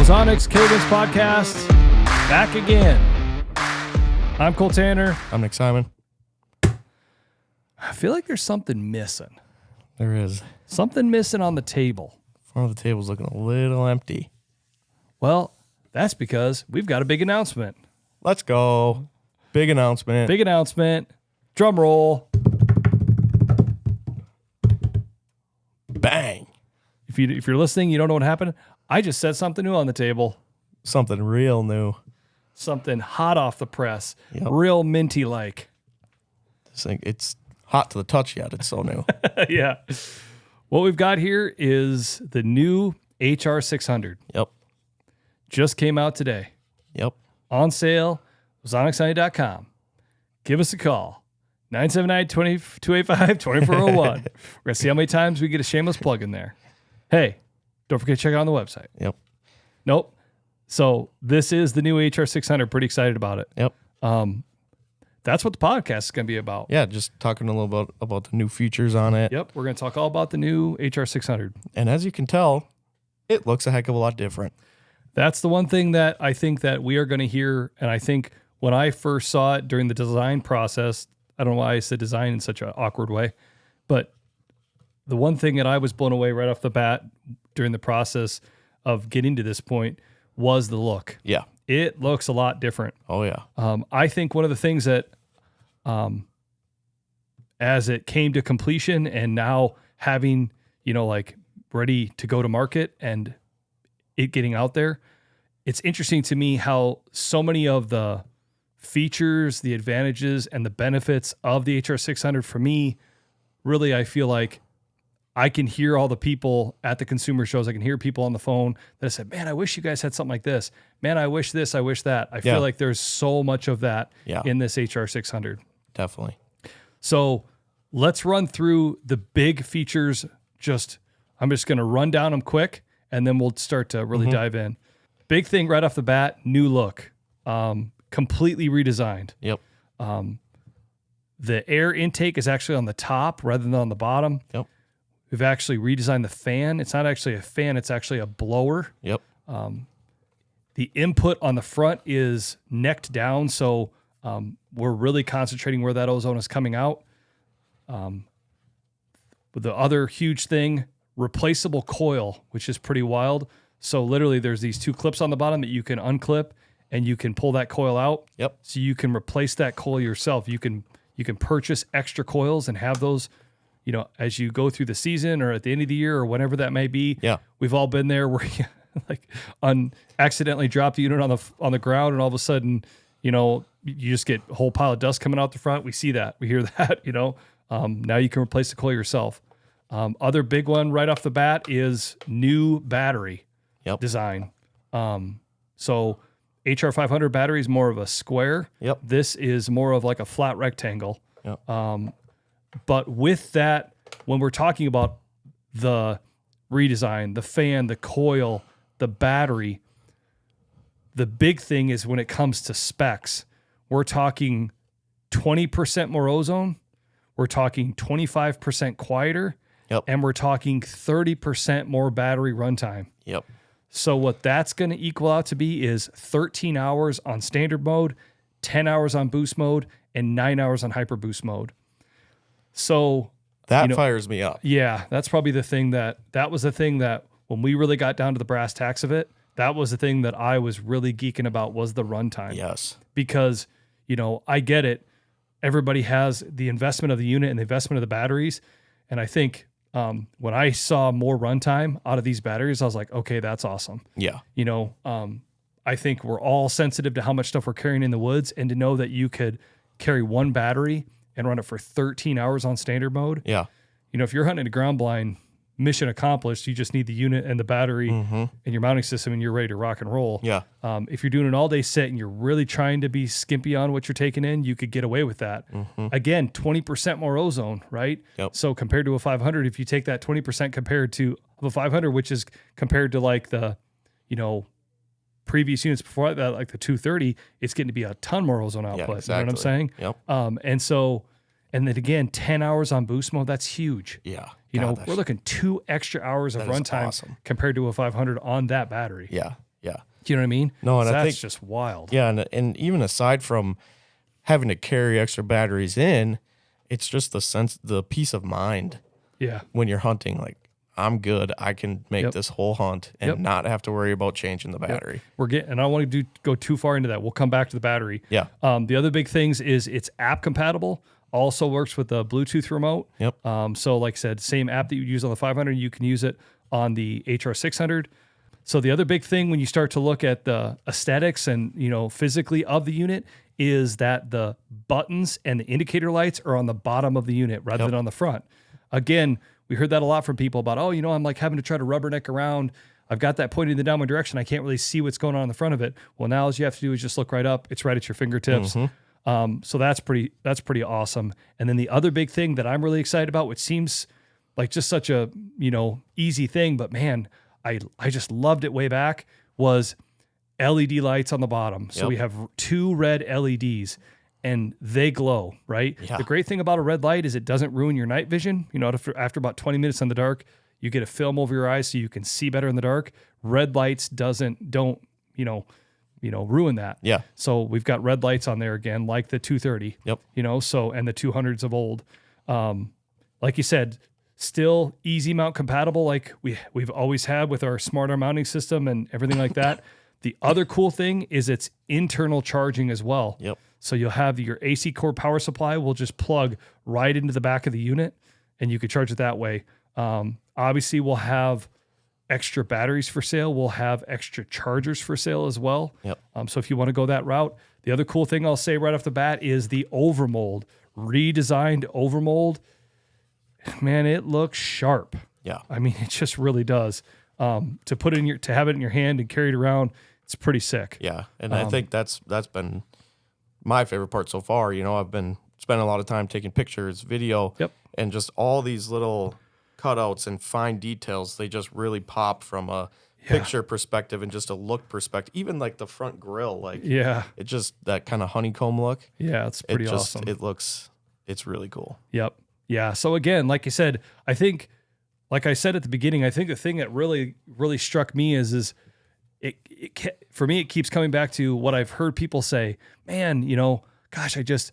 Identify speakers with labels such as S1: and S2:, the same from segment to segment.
S1: Ozonics Cadence Podcast, back again. I'm Cole Tanner.
S2: I'm Nick Simon.
S1: I feel like there's something missing.
S2: There is.
S1: Something missing on the table.
S2: Front of the table's looking a little empty.
S1: Well, that's because we've got a big announcement.
S2: Let's go. Big announcement.
S1: Big announcement. Drum roll.
S2: Bang.
S1: If you're listening, you don't know what happened. I just said something new on the table.
S2: Something real new.
S1: Something hot off the press.
S2: Yep.
S1: Real minty-like.
S2: This thing, it's hot to the touch yet. It's so new.
S1: Yeah. What we've got here is the new HR600.
S2: Yep.
S1: Just came out today.
S2: Yep.
S1: On sale, Ozonics.com. Give us a call. 979-285-2401. We're going to see how many times we get a shameless plug in there. Hey, don't forget to check it out on the website.
S2: Yep.
S1: Nope. So this is the new HR600. Pretty excited about it.
S2: Yep.
S1: That's what the podcast is going to be about.
S2: Yeah, just talking a little about the new features on it.
S1: Yep. We're going to talk all about the new HR600.
S2: And as you can tell, it looks a heck of a lot different.
S1: That's the one thing that I think that we are going to hear. And I think when I first saw it during the design process, I don't know why I said design in such an awkward way, but the one thing that I was blown away right off the bat during the process of getting to this point was the look.
S2: Yeah.
S1: It looks a lot different.
S2: Oh, yeah.
S1: I think one of the things that, as it came to completion and now having, like ready to go to market and it getting out there, it's interesting to me how so many of the features, the advantages, and the benefits of the HR600 for me, really, I feel like I can hear all the people at the consumer shows. I can hear people on the phone that said, man, I wish you guys had something like this. Man, I wish this, I wish that. I feel like there's so much of that in this HR600.
S2: Definitely.
S1: So let's run through the big features. I'm just going to run down them quick, and then we'll start to really dive in. Big thing right off the bat, new look. Completely redesigned.
S2: Yep.
S1: The air intake is actually on the top rather than on the bottom.
S2: Yep.
S1: We've actually redesigned the fan. It's not actually a fan, it's actually a blower.
S2: Yep.
S1: The input on the front is necked down, so we're really concentrating where that ozone is coming out. But the other huge thing, replaceable coil, which is pretty wild. So literally there's these two clips on the bottom that you can unclip and you can pull that coil out.
S2: Yep.
S1: So you can replace that coil yourself. You can purchase extra coils and have those, as you go through the season or at the end of the year or whenever that may be.
S2: Yeah.
S1: We've all been there where you accidentally drop the unit on the ground and all of a sudden, you just get a whole pile of dust coming out the front. We see that. We hear that, now you can replace the coil yourself. Other big one right off the bat is new battery design. So HR500 battery is more of a square.
S2: Yep.
S1: This is more of like a flat rectangle.
S2: Yep.
S1: But with that, when we're talking about the redesign, the fan, the coil, the battery, the big thing is when it comes to specs, we're talking 20% more ozone, we're talking 25% quieter, and we're talking 30% more battery runtime.
S2: Yep.
S1: So what that's going to equal out to be is 13 hours on standard mode, 10 hours on boost mode, and 9 hours on hyper boost mode. So
S2: that fires me up.
S1: Yeah, that's probably the thing that was the thing that when we really got down to the brass tacks of it, that was the thing that I was really geeking about was the runtime.
S2: Yes.
S1: Because, I get it. Everybody has the investment of the unit and the investment of the batteries. And I think when I saw more runtime out of these batteries, I was like, okay, that's awesome.
S2: Yeah.
S1: I think we're all sensitive to how much stuff we're carrying in the woods, and to know that you could carry one battery and run it for 13 hours on standard mode.
S2: Yeah.
S1: If you're hunting a ground blind, mission accomplished. You just need the unit and the battery and your mounting system, and you're ready to rock and roll.
S2: Yeah.
S1: If you're doing an all-day set and you're really trying to be skimpy on what you're taking in, you could get away with that. Again, 20% more ozone, right?
S2: Yep.
S1: So compared to a 500, if you take that 20% compared to the 500, which is compared to like the, previous units before that, like the 230, it's getting to be a ton more ozone output.
S2: Yeah, exactly.
S1: You know what I'm saying?
S2: Yep.
S1: And then again, 10 hours on boost mode, that's huge.
S2: Yeah.
S1: We're looking 2 extra hours of runtime compared to a 500 on that battery.
S2: Yeah. Yeah.
S1: Do you know what I mean?
S2: No, and
S1: So
S2: I
S1: that's
S2: think
S1: just wild.
S2: yeah, and even aside from having to carry extra batteries in, it's just the peace of mind
S1: Yeah.
S2: when you're hunting. Like, I'm good. I can make
S1: Yep.
S2: this whole hunt and
S1: Yep.
S2: not have to worry about changing the
S1: Yep.
S2: battery.
S1: We're getting, and I don't want to go too far into that. We'll come back to the battery.
S2: Yeah.
S1: The other big things is it's app compatible. Also works with the Bluetooth remote.
S2: Yep.
S1: So like I said, same app that you use on the 500, you can use it on the HR600. So the other big thing when you start to look at the aesthetics and, physically of the unit is that the buttons and the indicator lights are on the bottom of the unit rather than on the front. Again, we heard that a lot from people about, I'm like having to try to rubberneck around. I've got that pointing in the downward direction. I can't really see what's going on in the front of it. Well, now all you have to do is just look right up. It's right at your fingertips. So that's pretty awesome. And then the other big thing that I'm really excited about, which seems like just such a, easy thing, but man, I just loved it way back, was LED lights on the bottom. So we have 2 red LEDs and they glow, right?
S2: Yeah.
S1: The great thing about a red light is it doesn't ruin your night vision. After about 20 minutes in the dark, you get a film over your eyes so you can see better in the dark. Red lights don't ruin that.
S2: Yeah.
S1: So we've got red lights on there again, like the 230.
S2: Yep.
S1: And the 200s of old. Like you said, still easy mount compatible, like we've always had with our smarter mounting system and everything like that. The other cool thing is it's internal charging as well.
S2: Yep.
S1: So you'll have your AC core power supply will just plug right into the back of the unit, and you could charge it that way. Obviously, we'll have extra batteries for sale. We'll have extra chargers for sale as well.
S2: Yep.
S1: So if you want to go that route, the other cool thing I'll say right off the bat is the overmold, redesigned overmold. Man, it looks sharp.
S2: Yeah.
S1: I mean, it just really does. To have it in your hand and carry it around, it's pretty sick.
S2: Yeah. And I think that's been my favorite part so far. I've been spending a lot of time taking pictures, video, and just all these little cutouts and fine details. They just really pop from a picture perspective and just a look perspective. Even like the front grill, it just that kind of honeycomb look.
S1: Yeah, it's pretty awesome.
S2: It's really cool.
S1: Yep. Yeah. So again, like you said, I think, like I said at the beginning, I think the thing that really, really struck me is for me, it keeps coming back to what I've heard people say, man, gosh, I just,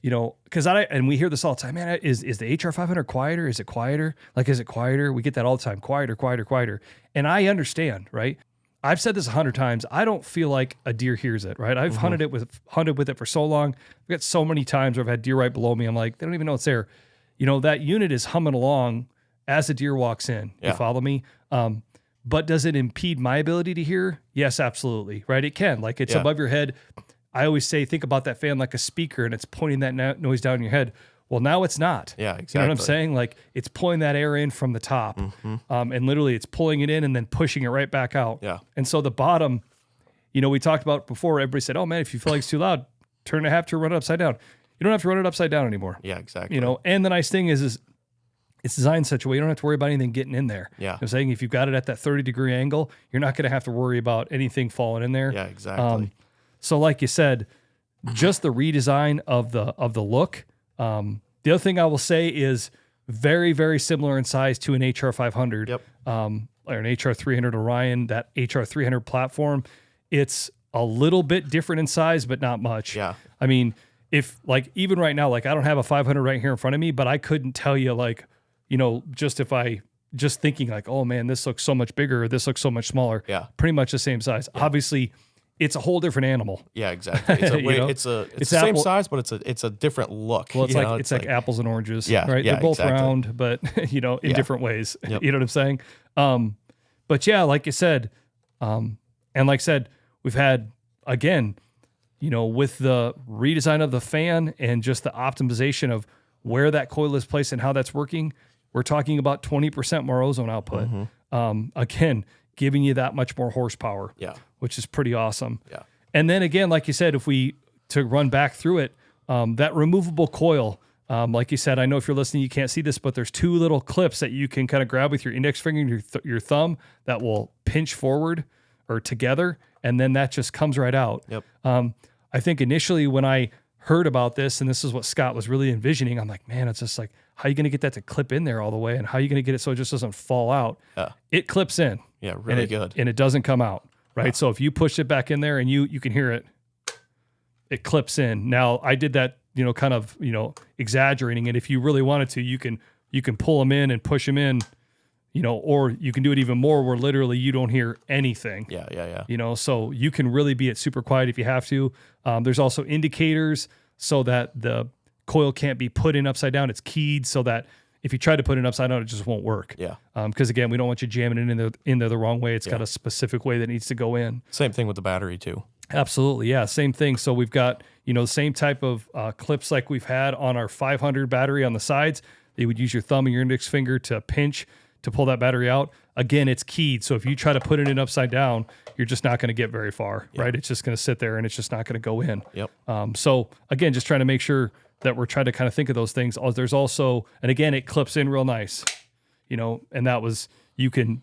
S1: and we hear this all the time, man, is the HR500 quieter? Is it quieter? Like, is it quieter? We get that all the time, quieter, quieter, quieter. And I understand, right? I've said this 100 times. I don't feel like a deer hears it, right? I've hunted with it for so long. I've got so many times where I've had deer right below me. I'm like, they don't even know it's there. That unit is humming along as a deer walks in. You follow me? But does it impede my ability to hear? Yes, absolutely. Right? It can. Like, it's above your head. I always say, think about that fan like a speaker, and it's pointing that noise down your head. Well, now it's not.
S2: Yeah, exactly.
S1: You know what I'm saying? Like, it's pulling that air in from the top, and literally it's pulling it in and then pushing it right back out.
S2: Yeah.
S1: And so the bottom, we talked about before. Everybody said, "Oh man, if you feel like it's too loud, turn to run it upside down." You don't have to run it upside down anymore.
S2: Yeah, exactly.
S1: And the nice thing is it's designed in such a way you don't have to worry about anything getting in there.
S2: Yeah.
S1: I'm saying if you've got it at that 30-degree angle, you're not going to have to worry about anything falling in there.
S2: Yeah, exactly.
S1: So like you said, just the redesign of the look. The other thing I will say is very, very similar in size to an HR500.
S2: Yep.
S1: Or an HR300 Orion, that HR300 platform. It's a little bit different in size, but not much.
S2: Yeah.
S1: I mean, if even right now, I don't have a 500 right here in front of me, but I couldn't tell you just thinking like, oh man, this looks so much bigger, or this looks so much smaller.
S2: Yeah.
S1: Pretty much the same size. Yeah. Obviously, it's a whole different animal.
S2: Yeah, exactly. It's the same size, but it's a different look.
S1: Well, it's like apples and oranges.
S2: Yeah,
S1: right.
S2: Yeah,
S1: They're both
S2: exactly.
S1: round, but in different ways.
S2: Yep.
S1: You know what I'm saying? But yeah, like you said, and like I said, we've had again, with the redesign of the fan and just the optimization of where that coil is placed and how that's working, we're talking about 20% more ozone output. Again, giving you that much more horsepower, which is pretty awesome.
S2: Yeah.
S1: And then again, like you said, to run back through it, that removable coil, like you said, I know if you're listening, you can't see this, but there's 2 little clips that you can kind of grab with your index finger and your thumb that will pinch forward or together, and then that just comes right out.
S2: Yep.
S1: I think initially when I heard about this, and this is what Scott was really envisioning, I'm like, man, it's just like, how are you going to get that to clip in there all the way? And how are you going to get it so it just doesn't fall out?
S2: Yeah.
S1: It clips in.
S2: Yeah, really good.
S1: And it doesn't come out. right?
S2: Yeah.
S1: So if you push it back in there and you can hear it, it clips in. Now I did that, kind of, exaggerating it. If you really wanted to, you can pull them in and push them in, or you can do it even more where literally you don't hear anything.
S2: Yeah.
S1: So you can really be at super quiet if you have to. There's also indicators so that the coil can't be put in upside down. It's keyed so that if you try to put it upside down, it just won't work.
S2: Yeah.
S1: Because again, we don't want you jamming it in there the wrong way. It's got a specific way that needs to go in.
S2: Same thing with the battery too.
S1: Absolutely. Yeah. Same thing. So we've got, the same type of clips like we've had on our 500 battery on the sides. You would use your thumb and your index finger to pinch to pull that battery out. Again, it's keyed. So if you try to put it in upside down, you're just not going to get very far, right? It's just going to sit there and it's just not going to go in.
S2: Yep.
S1: So again, just trying to make sure that we're trying to kind of think of those things. There's also, and again, it clips in real nice, and that was, you can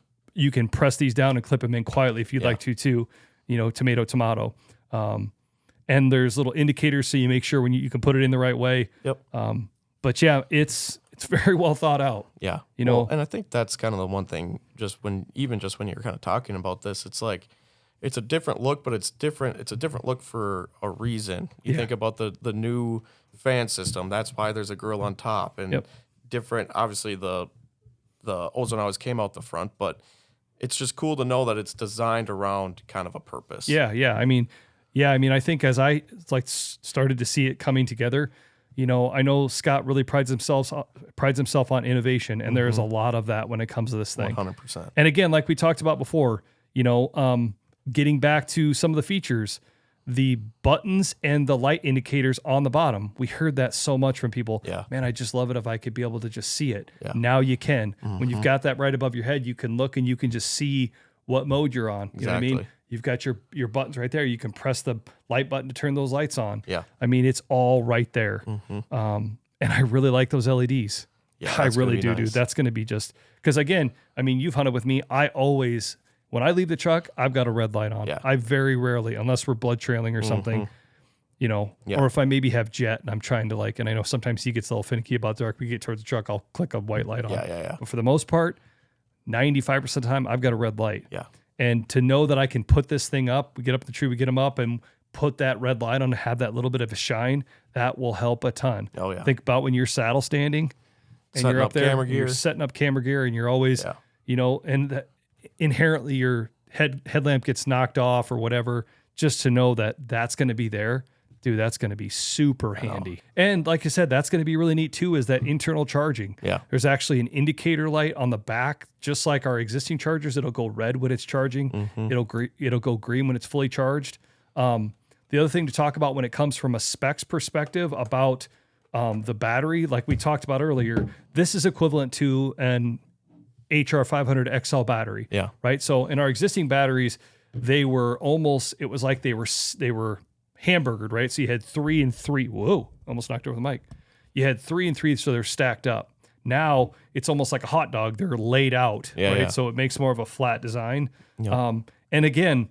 S1: press these down and clip them in quietly if you'd like to too, tomato. And there's little indicators so you make sure when you can put it in the right way.
S2: Yep.
S1: But yeah, it's very well thought out.
S2: Yeah. Well, and I think that's kind of the one thing, just when you're kind of talking about this, it's like, it's a different look, but it's different. It's a different look for a reason. You think about the new fan system. That's why there's a grill on top and different. Obviously the Ozone always came out the front, but it's just cool to know that it's designed around kind of a purpose.
S1: Yeah. I mean, I think as I started to see it coming together, I know Scott really prides himself on innovation, and there's a lot of that when it comes to this thing.
S2: 100%.
S1: And again, like we talked about before, getting back to some of the features, the buttons and the light indicators on the bottom. We heard that so much from people.
S2: Yeah.
S1: Man, I just love it if I could be able to just see it.
S2: Yeah.
S1: Now you can. When you've got that right above your head, you can look and you can just see what mode you're on. You know what I mean? You've got your buttons right there. You can press the light button to turn those lights on.
S2: Yeah.
S1: I mean, it's all right there. And I really like those LEDs.
S2: Yeah,
S1: I really do,
S2: nice.
S1: dude. That's going to be just, because again, I mean, you've hunted with me. I always, when I leave the truck, I've got a red light on.
S2: Yeah.
S1: I very rarely, unless we're blood trailing or something, or if I maybe have jet and I'm trying to and I know sometimes he gets a little finicky about dark. We get towards the truck, I'll click a white light on.
S2: Yeah.
S1: But for the most part, 95% of the time, I've got a red light.
S2: Yeah.
S1: And to know that I can put this thing up, we get up the tree, we get them up and put that red light on to have that little bit of a shine, that will help a ton.
S2: Oh, yeah.
S1: Think about when you're saddle standing and
S2: Setting
S1: you're up there,
S2: camera gear.
S1: you're setting up camera gear and you're always, and inherently your headlamp gets knocked off or whatever, just to know that that's going to be there. Dude, that's going to be super handy. And like I said, that's going to be really neat too, is that internal charging.
S2: Yeah.
S1: There's actually an indicator light on the back, just like our existing chargers. It'll go red when it's charging. It'll go green when it's fully charged. The other thing to talk about when it comes from a specs perspective about the battery, like we talked about earlier, this is equivalent to an HR600 XL battery.
S2: Yeah.
S1: Right. So in our existing batteries, they were almost, it was like they were hamburgered, right? So you had 3 and 3. Whoa, almost knocked over the mic. You had 3 and 3, so they're stacked up. Now it's almost like a hot dog. They're laid out, right?
S2: Yeah.
S1: So it makes more of a flat design.
S2: Yeah.
S1: And again,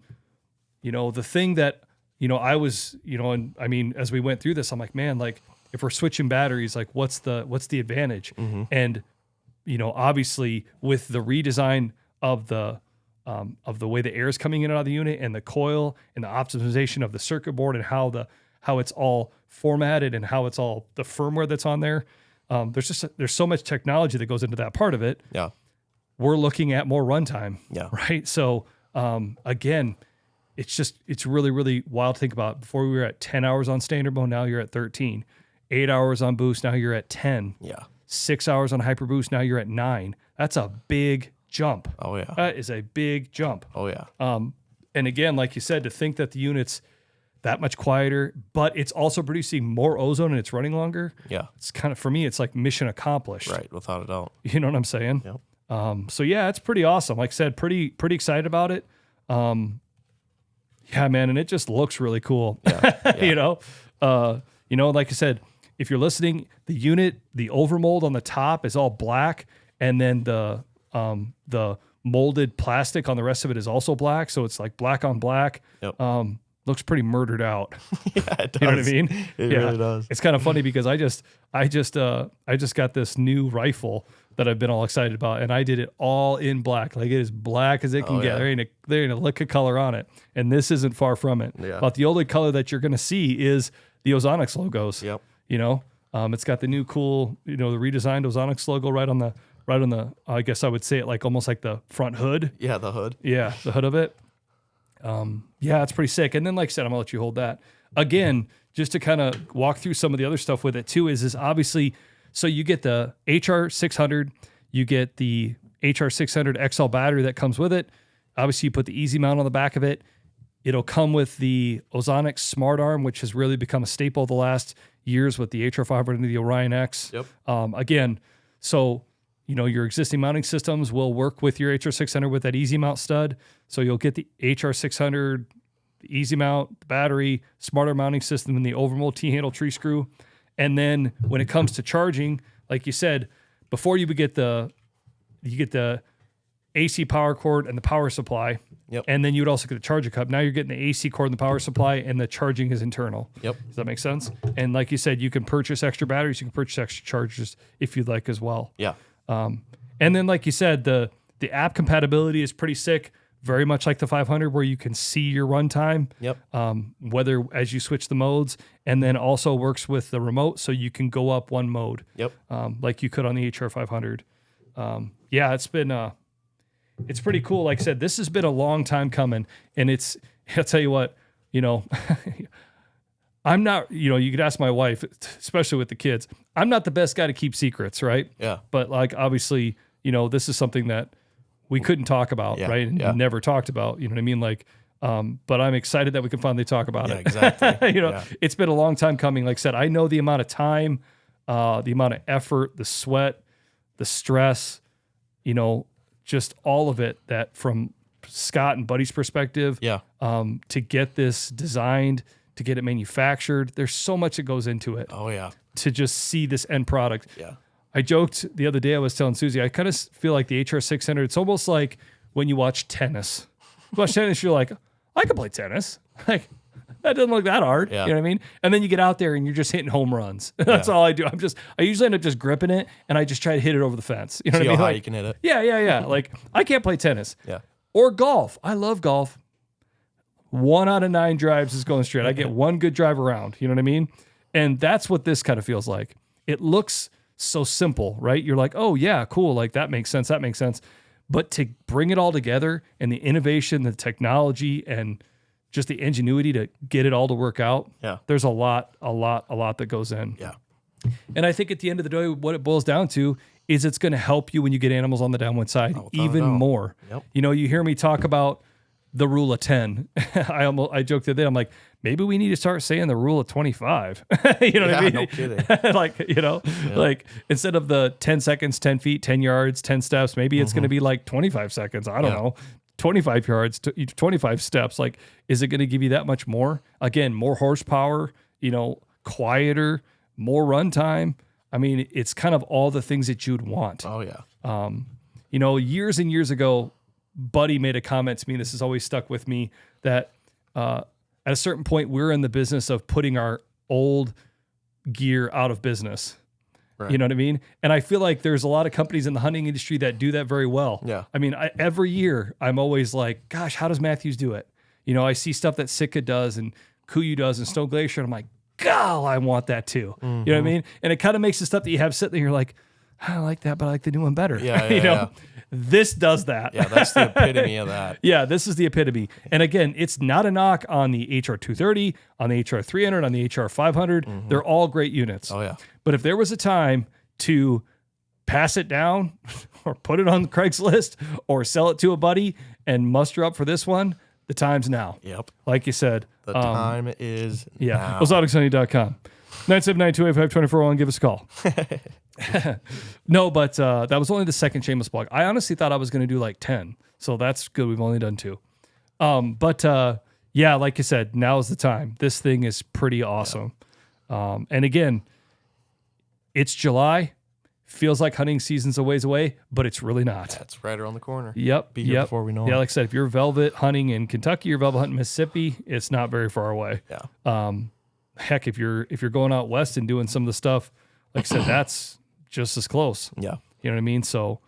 S1: the thing that, I was, and I mean, as we went through this, I'm like, man, like if we're switching batteries, like what's the advantage? And, obviously with the redesign of the way the air is coming in and out of the unit and the coil and the optimization of the circuit board and how it's all formatted and how it's all the firmware that's on there. There's so much technology that goes into that part of it.
S2: Yeah.
S1: We're looking at more runtime.
S2: Yeah.
S1: Right. So, again, it's really, really wild to think about. Before we were at 10 hours on standard mode. Now you're at 13, 8 hours on boost. Now you're at 10,
S2: Yeah.
S1: 6 hours on hyper boost. Now you're at 9. That's a big jump.
S2: Oh, yeah.
S1: That is a big jump.
S2: Oh, yeah.
S1: And again, like you said, to think that the unit's that much quieter, but it's also producing more ozone and it's running longer.
S2: Yeah.
S1: It's kind of, for me, it's like mission accomplished.
S2: Right. Without a doubt.
S1: You know what I'm saying?
S2: Yep.
S1: So yeah, it's pretty awesome. Like I said, pretty excited about it. Yeah, man. And it just looks really cool.
S2: Yeah.
S1: Like I said, if you're listening, the unit, the overmold on the top is all black. And then the molded plastic on the rest of it is also black. So it's like black on black.
S2: Yep.
S1: looks pretty murdered out.
S2: Yeah, it does.
S1: You know what I mean?
S2: It really does.
S1: It's kind of funny because I just got this new rifle that I've been all excited about, and I did it all in black. Like, it is black as it can get.
S2: Yeah.
S1: There ain't a lick of color on it, and this isn't far from it.
S2: Yeah.
S1: But the only color that you're going to see is the Ozonics logos.
S2: Yep.
S1: You know, it's got the new cool, the redesigned Ozonics logo right on the I guess I would say it like almost like the front hood.
S2: Yeah, the hood.
S1: Yeah, the hood of it. Yeah, it's pretty sick. And then, like I said, I'm gonna let you hold that. Again, just to kind of walk through some of the other stuff with it too, is obviously, so you get the HR600, you get the HR600 XL battery that comes with it. Obviously, you put the easy mount on the back of it. It'll come with the Ozonics Smart Arm, which has really become a staple the last years with the HR500 and the Orion X.
S2: Yep.
S1: Again, so your existing mounting systems will work with your HR600 with that easy mount stud. So you'll get the HR600, the easy mount, the battery, smarter mounting system, and the overmold T-handle tree screw. And then when it comes to charging, like you said, before you get the AC power cord and the power supply.
S2: Yep.
S1: And then you would also get a charger cup. Now you're getting the AC cord and the power supply, and the charging is internal.
S2: Yep.
S1: Does that make sense? And like you said, you can purchase extra batteries, you can purchase extra chargers if you'd like as well.
S2: Yeah.
S1: And then, like you said, the app compatibility is pretty sick. Very much like the 500, where you can see your runtime.
S2: Yep.
S1: Whether as you switch the modes, and then also works with the remote, so you can go up one mode.
S2: Yep.
S1: Like you could on the HR500. Yeah, it's pretty cool. Like I said, this has been a long time coming, and I'll tell you what, I'm not, you could ask my wife, especially with the kids, I'm not the best guy to keep secrets, right?
S2: Yeah.
S1: But like, obviously, this is something that we couldn't talk about,
S2: Yeah,
S1: right? And
S2: yeah.
S1: never talked about, you know what I mean? Like, but I'm excited that we can finally talk about it.
S2: Exactly. Yeah.
S1: It's been a long time coming. Like I said, I know the amount of time, the amount of effort, the sweat, the stress, just all of it, that from Scott and Buddy's perspective,
S2: Yeah.
S1: to get this designed, to get it manufactured. There's so much that goes into it
S2: Oh yeah.
S1: to just see this end product.
S2: Yeah.
S1: I joked the other day, I was telling Susie, I kind of feel like the HR600, it's almost like when you watch tennis. You watch tennis, you're like, I could play tennis. Like, that doesn't look that hard.
S2: Yeah.
S1: You know what I mean? And then you get out there and you're just hitting home runs. That's all I do. I usually end up just gripping it, and I just try to hit it over the fence. You know
S2: See
S1: what I mean?
S2: how high
S1: Like,
S2: you can hit it.
S1: yeah. Like, I can't play tennis.
S2: Yeah.
S1: Or golf. I love golf. 1 out of 9 drives is going straight. I get one good drive around. You know what I mean? And that's what this kind of feels like. It looks so simple, right? You're like, oh yeah, cool. Like, that makes sense. That makes sense. But to bring it all together, and the innovation, the technology, and just the ingenuity to get it all to work out.
S2: Yeah.
S1: There's a lot that goes in.
S2: Yeah.
S1: And I think at the end of the day, what it boils down to is it's going to help you when you get animals on the downwind side even more.
S2: Yep.
S1: You hear me talk about the rule of 10. I joked the other day, I'm like, maybe we need to start saying the rule of 25. You know what I mean?
S2: No kidding.
S1: Like, like instead of the 10 seconds, 10 feet, 10 yards, 10 steps, maybe it's going to be like 25 seconds. I don't know. 25 yards, 25 steps. Like, is it going to give you that much more? Again, more horsepower, quieter, more runtime. I mean, it's kind of all the things that you'd want.
S2: Oh yeah.
S1: Years and years ago, Buddy made a comment to me, this has always stuck with me, that at a certain point, we're in the business of putting our old gear out of business.
S2: Right.
S1: You know what I mean? And I feel like there's a lot of companies in the hunting industry that do that very well.
S2: Yeah.
S1: I mean, every year I'm always like, gosh, how does Matthews do it? I see stuff that Sitka does and Kuyu does and Snow Glacier, and I'm like, God, I want that too. You know what I mean? And it kind of makes the stuff that you have sitting there, you're like, I like that, but I like the new one better.
S2: Yeah,
S1: yeah. This does that.
S2: Yeah, that's the epitome of that.
S1: Yeah, this is the epitome. And again, it's not a knock on the HR230, on the HR300, on the HR500. They're all great units.
S2: Oh yeah.
S1: But if there was a time to pass it down or put it on Craigslist or sell it to a buddy and muster up for this one, the time's now.
S2: Yep.
S1: Like you said.
S2: The time is now.
S1: Ozonics.com. 979-285-2401. Give us a call. No, but that was only the second shameless plug. I honestly thought I was going to do like 10. So that's good. We've only done 2. But yeah, like you said, now is the time. This thing is pretty awesome. And again, it's July. feels like hunting season's a ways away, but it's really not.
S2: That's right around the corner.
S1: Yep.
S2: Be here before we know it.
S1: Yeah, like I said, if you're velvet hunting in Kentucky or velvet hunting in Mississippi, it's not very far away.
S2: Yeah.
S1: Heck, if you're going out west and doing some of the stuff, like I said, that's just as close.
S2: Yeah.
S1: You know what I mean? So,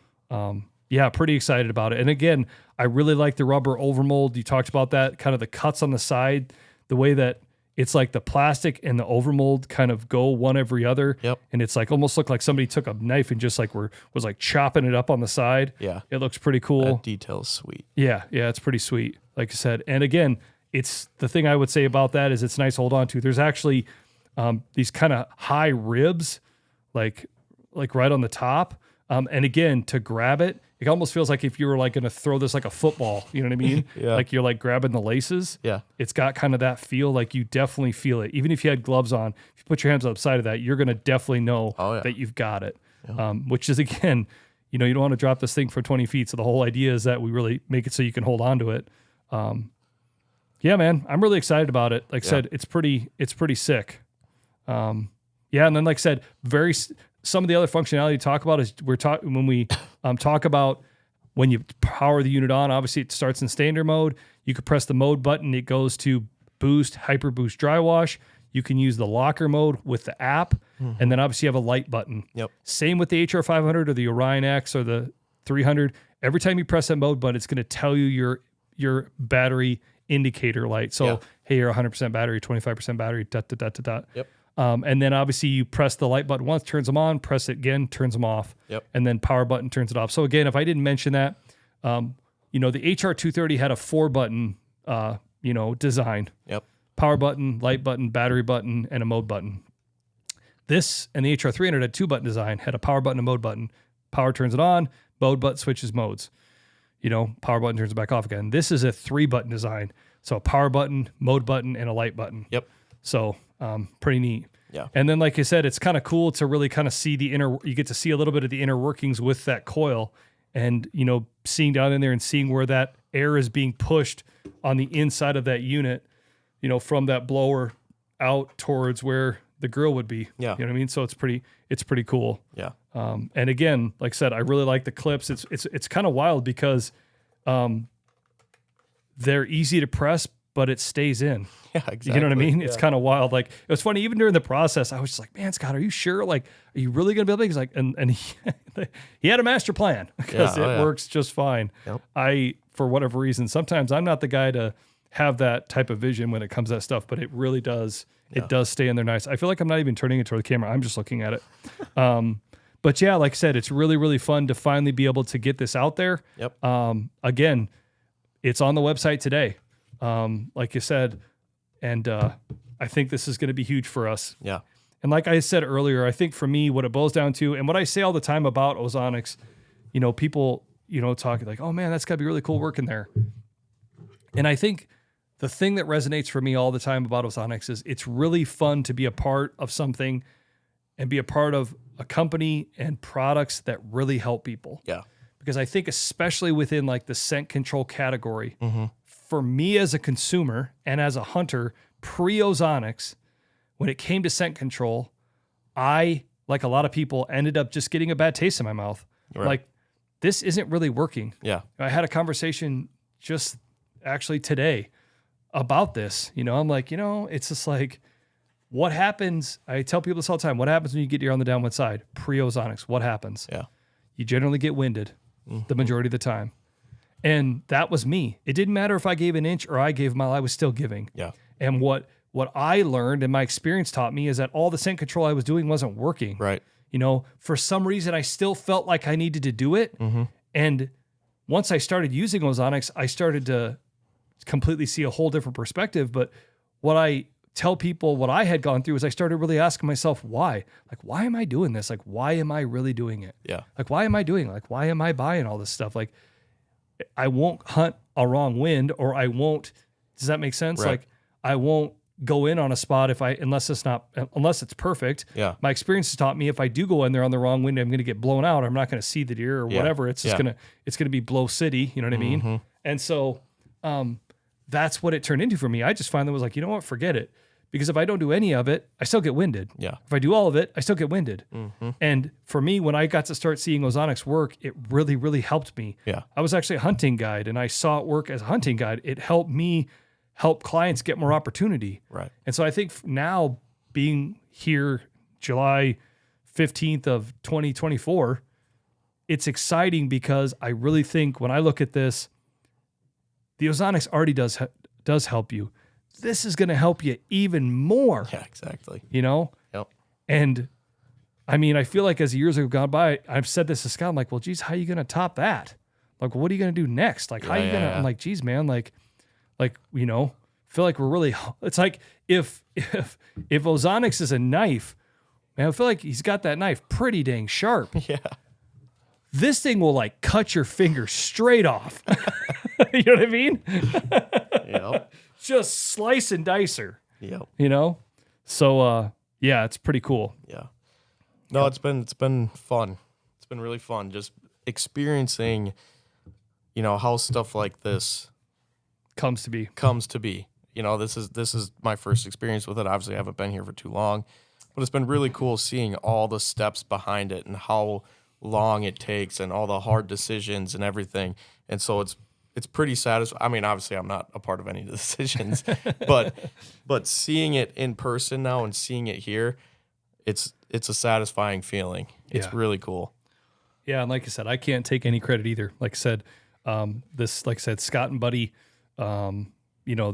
S1: yeah, pretty excited about it. And again, I really like the rubber overmold. You talked about that, kind of the cuts on the side, the way that it's like the plastic and the overmold kind of go one every other.
S2: Yep.
S1: And it's like almost looked like somebody took a knife and just like was like chopping it up on the side.
S2: Yeah.
S1: It looks pretty cool.
S2: That detail is sweet.
S1: Yeah, it's pretty sweet. Like I said. And again, it's the thing I would say about that is it's nice to hold on to. There's actually these kind of high ribs, like right on the top. And again, to grab it, it almost feels like if you were like going to throw this like a football, you know what I mean?
S2: Yeah.
S1: Like you're like grabbing the laces.
S2: Yeah.
S1: It's got kind of that feel, like you definitely feel it. Even if you had gloves on, if you put your hands outside of that, you're going to definitely know that you've got it. Yeah. Which is, again, you don't want to drop this thing for 20 feet. So the whole idea is that we really make it so you can hold on to it. Yeah, man, I'm really excited about it. Like I said, it's pretty sick. Yeah. And then, like I said, some of the other functionality to talk about is when we talk about when you power the unit on, obviously it starts in standard mode. You could press the mode button. It goes to boost, hyper boost, dry wash. You can use the locker mode with the app. And then obviously you have a light button.
S2: Yep.
S1: Same with the HR500 or the Orion X or the 300. Every time you press that mode button, it's going to tell you your battery indicator light. So, hey, you're 100% battery, 25% battery, dot, dot, dot, dot, dot. Yep. And then obviously you press the light button once, turns them on, press it again, turns them off.
S2: Yep.
S1: And then power button turns it off. So again, if I didn't mention that, the HR230 had a 4-button, design.
S2: Yep.
S1: Power button, light button, battery button, and a mode button. This and the HR300 had 2-button design, had a power button, a mode button. Power turns it on, mode button switches modes. Power button turns it back off again. This is a 3-button design. So a power button, mode button, and a light button.
S2: Yep.
S1: So pretty neat.
S2: Yeah.
S1: And then, like I said, it's kind of cool to really kind of see you get to see a little bit of the inner workings with that coil and, seeing down in there and seeing where that air is being pushed on the inside of that unit, from that blower out towards where the grill would be.
S2: Yeah.
S1: You know what I mean? So it's pretty cool.
S2: Yeah.
S1: And again, like I said, I really like the clips. It's kind of wild because they're easy to press, but it stays in.
S2: Yeah, exactly.
S1: You know what I mean?
S2: Yeah.
S1: It's kind of wild. Like, it was funny, even during the process, I was just like, man, Scott, are you sure? Like, are you really going to be able to? He's like, and he had a master plan because it works just fine.
S2: Yep.
S1: For whatever reason, sometimes I'm not the guy to have that type of vision when it comes to that stuff, but it really does. Yeah. It does stay in there nice. I feel like I'm not even turning it toward the camera. I'm just looking at it. But yeah, like I said, it's really, really fun to finally be able to get this out there.
S2: Yep.
S1: Again, it's on the website today. Like you said, and I think this is going to be huge for us.
S2: Yeah.
S1: And like I said earlier, I think for me, what it boils down to, and what I say all the time about Ozonics, people, talking like, oh man, that's got to be really cool working there. And I think the thing that resonates for me all the time about Ozonics is it's really fun to be a part of something and be a part of a company and products that really help people.
S2: Yeah.
S1: Because I think especially within like the scent control category, for me as a consumer and as a hunter, pre-Ozonics, when it came to scent control, I, like a lot of people, ended up just getting a bad taste in my mouth.
S2: Right.
S1: Like, this isn't really working.
S2: Yeah.
S1: I had a conversation just actually today about this. I'm like, it's just like, what happens? I tell people this all the time. What happens when you get deer on the downwind side? Pre-Ozonics, what happens?
S2: Yeah.
S1: You generally get winded the majority of the time. And that was me. It didn't matter if I gave an inch or I gave a mile, I was still giving.
S2: Yeah.
S1: And what I learned and my experience taught me is that all the scent control I was doing wasn't working.
S2: Right.
S1: For some reason, I still felt like I needed to do it. And once I started using Ozonics, I started to completely see a whole different perspective. But what I tell people, what I had gone through is I started really asking myself, why? Like, why am I doing this? Like, why am I really doing it?
S2: Yeah.
S1: Like, why am I doing it? Like, why am I buying all this stuff? Like, I won't hunt a wrong wind, or I won't, does that make sense?
S2: Right.
S1: Like, I won't go in on a spot unless it's perfect.
S2: Yeah.
S1: My experience has taught me if I do go in there on the wrong wind, I'm going to get blown out. I'm not going to see the deer or whatever. It's just going to be blow city. You know what I mean? And so, that's what it turned into for me. I just finally was like, you know what, forget it. because if I don't do any of it, I still get winded.
S2: Yeah.
S1: If I do all of it, I still get winded. And for me, when I got to start seeing Ozonics work, it really, really helped me.
S2: Yeah.
S1: I was actually a hunting guide, and I saw it work as a hunting guide. It helped me help clients get more opportunity.
S2: Right.
S1: And so I think now being here July 15th of 2024, it's exciting because I really think when I look at this, the Ozonics already does help you. This is going to help you even more.
S2: Yeah, exactly.
S1: You know?
S2: Yep.
S1: And I mean, I feel like as years have gone by, I've said this to Scott. I'm like, well, geez, how are you going to top that? Like, what are you going to do next? Like, how are you going to, I'm like, geez, man, like, you know, feel like we're really, it's like if Ozonics is a knife, man, I feel like he's got that knife pretty dang sharp.
S2: Yeah.
S1: This thing will like cut your finger straight off. You know what I mean?
S2: Yep.
S1: Just slice and dicer.
S2: Yep.
S1: You know? So yeah, it's pretty cool.
S2: Yeah. No, it's been fun. It's been really fun just experiencing, you know, how stuff like this
S1: Comes to be.
S2: You know, this is my first experience with it. Obviously, I haven't been here for too long, but it's been really cool seeing all the steps behind it and how long it takes and all the hard decisions and everything. And so it's pretty satisfying. I mean, obviously, I'm not a part of any of the decisions, but seeing it in person now and seeing it here, it's a satisfying feeling. It's really cool.
S1: Yeah, and like I said, I can't take any credit either. Like I said, Scott and Buddy, you know,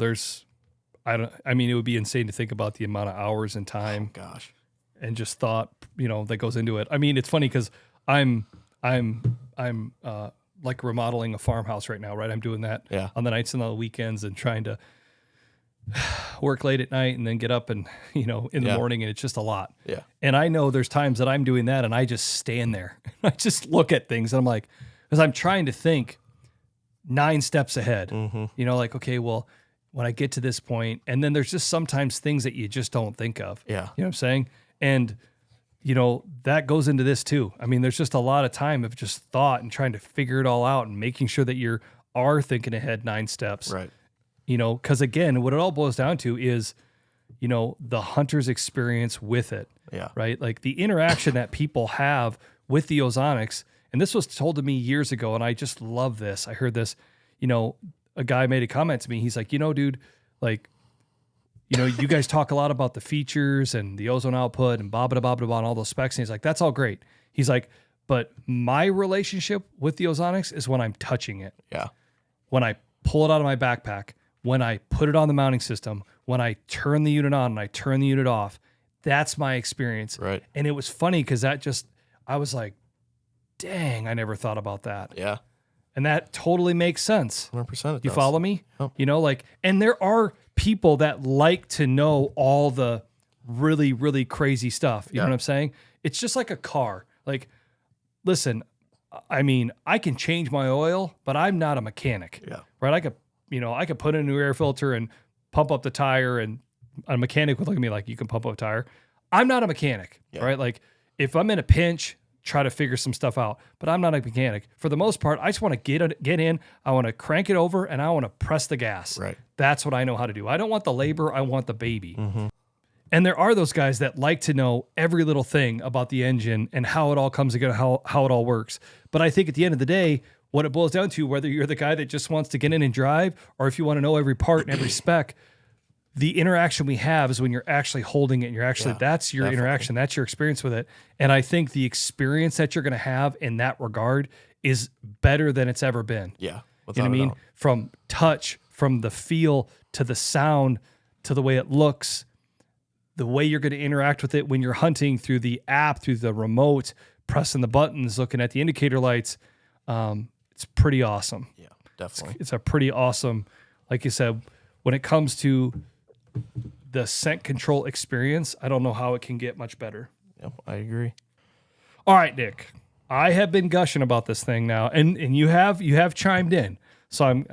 S1: I mean, it would be insane to think about the amount of hours and time.
S2: Oh, gosh.
S1: And just thought, you know, that goes into it. I mean, it's funny because I'm like remodeling a farmhouse right now, right? I'm doing that on the nights and on the weekends and trying to work late at night and then get up and, you know, in the morning, and it's just a lot. Yeah. And I know there's times that I'm doing that and I just stand there. I just look at things and I'm like, because I'm trying to think 9 steps ahead, you know, like, okay, well, when I get to this point, and then there's just sometimes things that you just don't think of. Yeah. You know what I'm saying? And, you know, that goes into this too. I mean, there's just a lot of time of just thought and trying to figure it all out and making sure that you are thinking ahead 9 steps. Right. You know, because again, what it all boils down to is, you know, the hunter's experience with it. Yeah. Right. Like the interaction that people have with the Ozonics. And this was told to me years ago, and I just love this. I heard this, you know, a guy made a comment to me. He's like, you know, dude, like, you know, you guys talk a lot about the features and the ozone output and blah, blah, blah, blah, blah, and all those specs. And he's like, that's all great. He's like, but my relationship with the Ozonics is when I'm touching it. Yeah. When I pull it out of my backpack, when I put it on the mounting system, when I turn the unit on and I turn the unit off, that's my experience. Right. And it was funny because I was like, dang, I never thought about that. Yeah. And that totally makes sense.
S2: 100%.
S1: You follow me? Oh. You know, like, and there are people that like to know all the really, really crazy stuff. You know what I'm saying? It's just like a car. Like, listen, I mean, I can change my oil, but I'm not a mechanic. Yeah. Right? I could put in a new air filter and pump up the tire, and a mechanic would look at me like, you can pump up a tire. I'm not a mechanic, right? Like, if I'm in a pinch, try to figure some stuff out, but I'm not a mechanic. For the most part, I just want to get in, I want to crank it over, and I want to press the gas. Right. That's what I know how to do. I don't want the labor, I want the baby. Mm-hmm. And there are those guys that like to know every little thing about the engine and how it all comes together, how it all works. But I think at the end of the day, what it boils down to, whether you're the guy that just wants to get in and drive, or if you want to know every part and every spec, the interaction we have is when you're actually holding it and you're actually, that's your interaction, that's your experience with it. And I think the experience that you're going to have in that regard is better than it's ever been. Yeah. You know what I mean? From touch, from the feel to the sound, to the way it looks, the way you're going to interact with it when you're hunting through the app, through the remote, pressing the buttons, looking at the indicator lights. It's pretty awesome. Yeah, definitely. It's a pretty awesome, like you said, when it comes to the scent control experience, I don't know how it can get much better.
S2: Yep, I agree.
S1: All right, Nick, I have been gushing about this thing now, and you have chimed in. So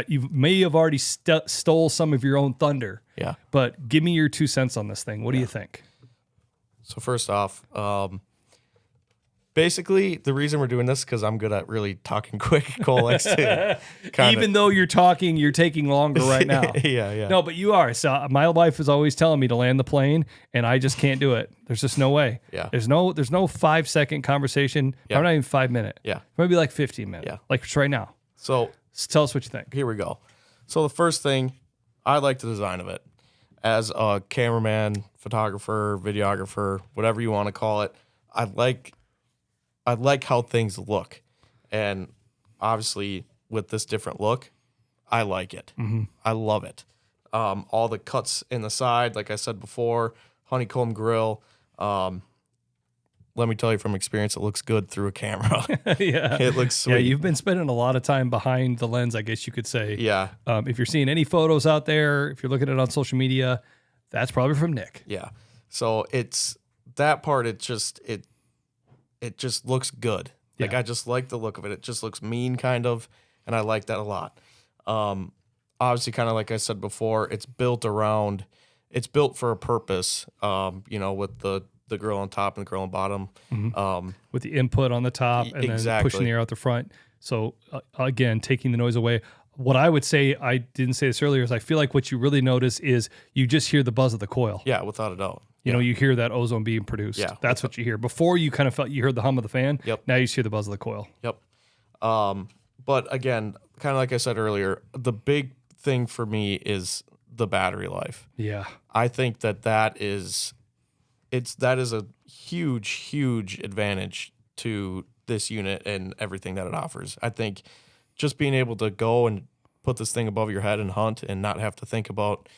S1: you may have already stole some of your own thunder. Yeah. But give me your 2 cents on this thing. What do you think?
S2: So first off, Basically, the reason we're doing this is because I'm good at really talking quick. Cole likes to kind
S1: Even though you're talking, you're taking longer right now.
S2: Yeah.
S1: No, but you are. So my wife is always telling me to land the plane, and I just can't do it. There's just no way.
S2: Yeah.
S1: There's no 5-second conversation.
S2: Yeah.
S1: I'm not even 5 minute.
S2: Yeah.
S1: Maybe like 15 minutes.
S2: Yeah.
S1: Like it's right now.
S2: So
S1: Tell us what you think.
S2: here we go. So the first thing, I like the design of it. As a cameraman, photographer, videographer, whatever you want to call it, I like how things look. And obviously with this different look, I like it.
S1: Mm-hmm.
S2: I love it. All the cuts in the side, like I said before, honeycomb grill. Let me tell you from experience, it looks good through a camera.
S1: Yeah.
S2: It looks sweet.
S1: Yeah, you've been spending a lot of time behind the lens, I guess you could say.
S2: Yeah.
S1: If you're seeing any photos out there, if you're looking at it on social media, that's probably from Nick.
S2: Yeah. So it's that part, it just looks good. Like
S1: Yeah.
S2: I just like the look of it. It just looks mean kind of, and I like that a lot. Obviously kind of like I said before, it's built for a purpose, with the grill on top and the grill on bottom.
S1: Mm-hmm. With the input on the top and then
S2: exactly.
S1: pushing the air out the front. So again, taking the noise away. What I would say, I didn't say this earlier, is I feel like what you really notice is you just hear the buzz of the coil.
S2: Yeah, without a doubt.
S1: You know, you hear that ozone being produced.
S2: Yeah.
S1: That's what you hear. Before you kind of felt you heard the hum of the fan.
S2: Yep.
S1: Now you just hear the buzz of the coil.
S2: Yep. But again, kind of like I said earlier, the big thing for me is the battery life.
S1: Yeah.
S2: I think that is a huge advantage to this unit and everything that it offers. I think just being able to go and put this thing above your head and hunt and not have to think about,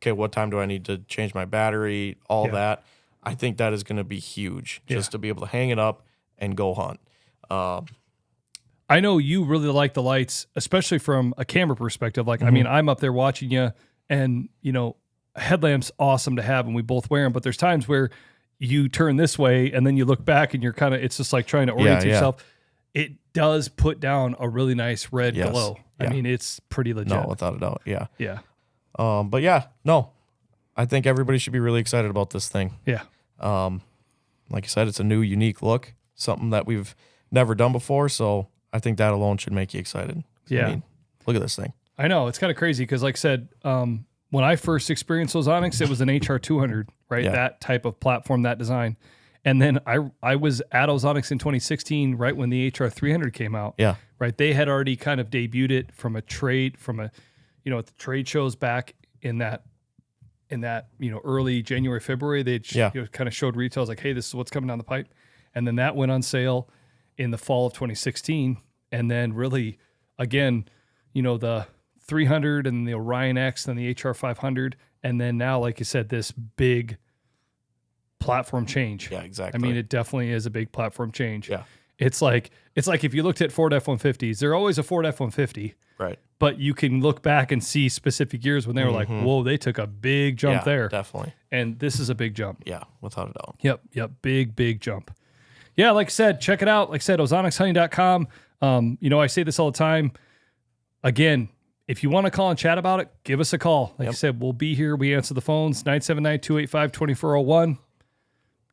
S2: okay, what time do I need to change my battery, all that. I think that is going to be huge, just to be able to hang it up and go hunt.
S1: I know you really like the lights, especially from a camera perspective. Like, I mean, I'm up there watching you, and, a headlamp's awesome to have, and we both wear them, but there's times where you turn this way, and then you look back, and you're kind of, it's just like trying to orient yourself. It does put down a really nice red glow.
S2: Yeah.
S1: I mean, it's pretty legit.
S2: No, without a doubt, yeah.
S1: Yeah.
S2: But yeah, no, I think everybody should be really excited about this thing.
S1: Yeah.
S2: Like I said, it's a new, unique look, something that we've never done before, so I think that alone should make you excited.
S1: Yeah.
S2: I mean, look at this thing.
S1: I know. It's kind of crazy because, like I said, when I first experienced Ozonics, it was an HR600, right?
S2: Yeah.
S1: That type of platform, that design. And then I was at Ozonics in 2016, right when the HR300 came out.
S2: Yeah.
S1: Right. They had already kind of debuted it at the trade shows back in that early January, February. They kind of showed retailers like, hey, this is what's coming down the pipe. And then that went on sale in the fall of 2016. And then really, again, the 300 and the Orion X and the HR500. And then now, like you said, this big platform change.
S2: Yeah, exactly.
S1: I mean, it definitely is a big platform change.
S2: Yeah.
S1: It's like if you looked at Ford F-150s, they're always a Ford F-150.
S2: Right.
S1: But you can look back and see specific years when they were like, whoa, they took a big jump there.
S2: Definitely.
S1: And this is a big jump.
S2: Yeah, without a doubt.
S1: Yep. Big jump. Yeah, like I said, check it out. Like I said, ozonicsHunting.com. I say this all the time. Again, if you want to call and chat about it, give us a call. Like I said, we'll be here. We answer the phones, 979-285-2401.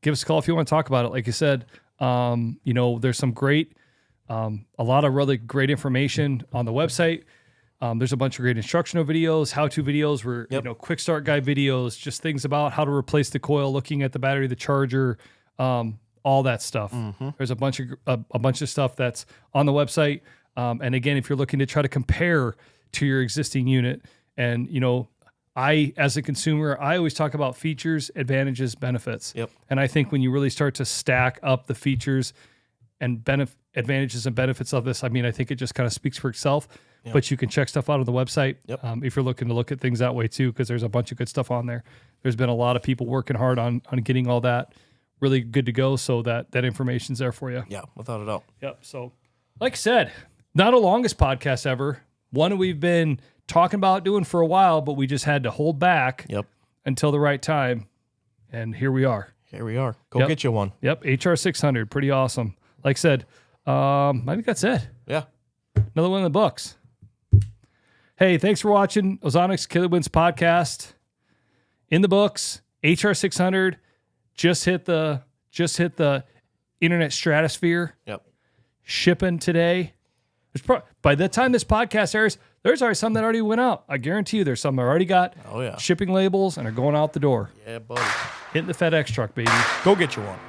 S1: Give us a call if you want to talk about it. Like I said, there's some great, a lot of really great information on the website. There's a bunch of great instructional videos, how-to videos, quick start guide videos, just things about how to replace the coil, looking at the battery, the charger, all that stuff. There's a bunch of stuff that's on the website. And again, if you're looking to try to compare to your existing unit, and I, as a consumer, I always talk about features, advantages, benefits.
S2: Yep.
S1: And I think when you really start to stack up the features and advantages and benefits of this, I mean, I think it just kind of speaks for itself. Yep. But you can check stuff out on the website if you're looking to look at things that way too, because there's a bunch of good stuff on there. There's been a lot of people working hard on getting all that really good to go, so that information's there for you.
S2: Yeah, without a doubt.
S1: Yep. So, like I said, not a longest podcast ever. One we've been talking about doing for a while, but we just had to hold back until the right time. And here we are.
S2: Go get you one.
S1: Yep. HR600. Pretty awesome. Like I said, I think that's it.
S2: Yeah.
S1: Another one in the books. Hey, thanks for watching Ozonics Killer Wins podcast. In the books, HR600 just hit the internet stratosphere.
S2: Yep.
S1: Shipping today. By the time this podcast airs, there's already some that already went out. I guarantee you there's some that already got shipping labels and are going out the door.
S2: Yeah, buddy.
S1: Hitting the FedEx truck, baby.
S2: Go get you one.